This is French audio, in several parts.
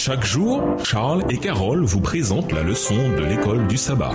Chaque jour, Charles et Carole vous présentent la leçon de l'école du sabbat.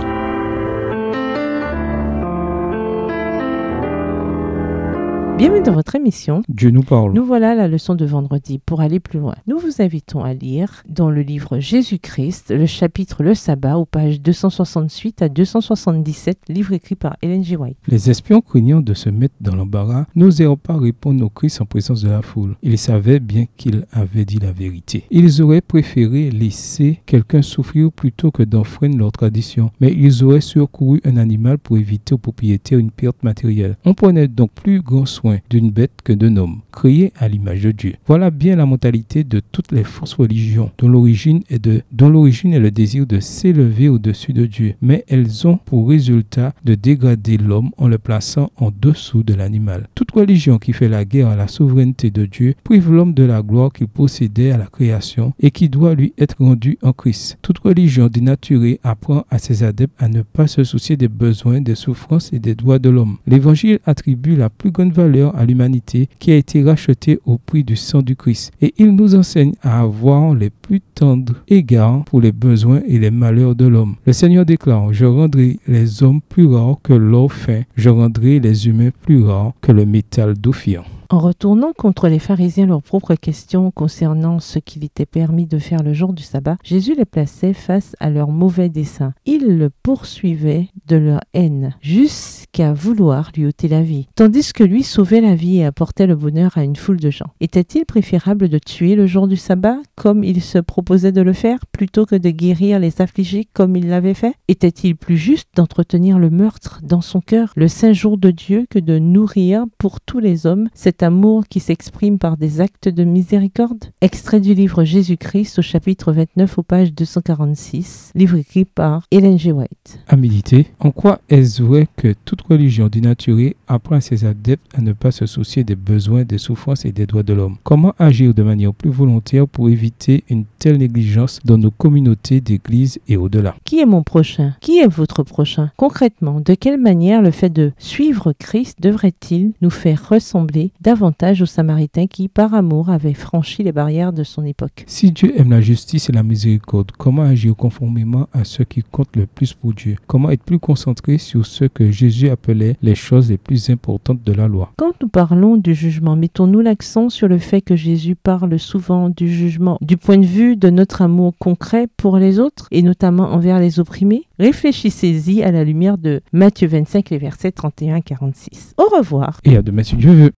Bienvenue dans votre émission. Dieu nous parle. Nous voilà à la leçon de vendredi. Pour aller plus loin, nous vous invitons à lire dans le livre Jésus-Christ, le chapitre Le Sabbat, aux pages 268 à 277, livre écrit par Ellen G. White. Les espions craignant de se mettre dans l'embarras n'osèrent pas répondre au Christ en présence de la foule. Ils savaient bien qu'il avait dit la vérité. Ils auraient préféré laisser quelqu'un souffrir plutôt que d'enfreindre leur tradition, mais ils auraient secouru un animal pour éviter aux propriétaires une perte matérielle. On prenait donc plus grand soin d'une bête que d'un homme, créé à l'image de Dieu. Voilà bien la mentalité de toutes les fausses religions, dont l'origine est le désir de s'élever au-dessus de Dieu, mais elles ont pour résultat de dégrader l'homme en le plaçant en dessous de l'animal. Toute religion qui fait la guerre à la souveraineté de Dieu prive l'homme de la gloire qu'il possédait à la création et qui doit lui être rendue en Christ. Toute religion dénaturée apprend à ses adeptes à ne pas se soucier des besoins, des souffrances et des droits de l'homme. L'Évangile attribue la plus grande valeur à l'humanité qui a été rachetée au prix du sang du Christ. Et il nous enseigne à avoir les plus tendres égards pour les besoins et les malheurs de l'homme. Le Seigneur déclare: je rendrai les hommes plus rares que l'or fin, je rendrai les humains plus rares que le métal d'Ophir. En retournant contre les pharisiens leurs propres questions concernant ce qu'il était permis de faire le jour du sabbat, Jésus les plaçait face à leurs mauvais desseins. Ils le poursuivaient de leur haine, jusqu'à vouloir lui ôter la vie, tandis que lui sauvait la vie et apportait le bonheur à une foule de gens. Était-il préférable de tuer le jour du sabbat, comme il se proposait de le faire, plutôt que de guérir les affligés comme il l'avait fait? Était-il plus juste d'entretenir le meurtre dans son cœur, le saint jour de Dieu, que de nourrir pour tous les hommes cet amour qui s'exprime par des actes de miséricorde? Extrait du livre Jésus-Christ au chapitre 29 aux pages 246, livre écrit par Ellen G. White. À méditer, en quoi est-ce vrai que toute religion dénaturée apprend à ses adeptes à ne pas se soucier des besoins, des souffrances et des droits de l'homme? Comment agir de manière plus volontaire pour éviter une telle négligence dans nos communautés d'église et au-delà? Qui est mon prochain? Qui est votre prochain? Concrètement, de quelle manière le fait de suivre Christ devrait-il nous faire ressembler davantage aux Samaritains qui, par amour, avaient franchi les barrières de son époque? Si Dieu aime la justice et la miséricorde, comment agir conformément à ce qui compte le plus pour Dieu? Comment être plus concentré sur ce que Jésus appelait les choses les plus importantes de la loi? Quand nous parlons du jugement, mettons-nous l'accent sur le fait que Jésus parle souvent du jugement du point de vue de notre amour concret pour les autres et notamment envers les opprimés? Réfléchissez-y à la lumière de Matthieu 25, les versets 31 à 46. Au revoir. Et à demain si Dieu veut.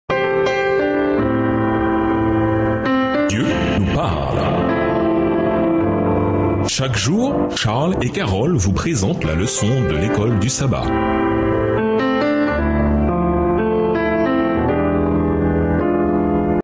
Dieu nous parle. Chaque jour, Charles et Carole vous présentent la leçon de l'école du sabbat.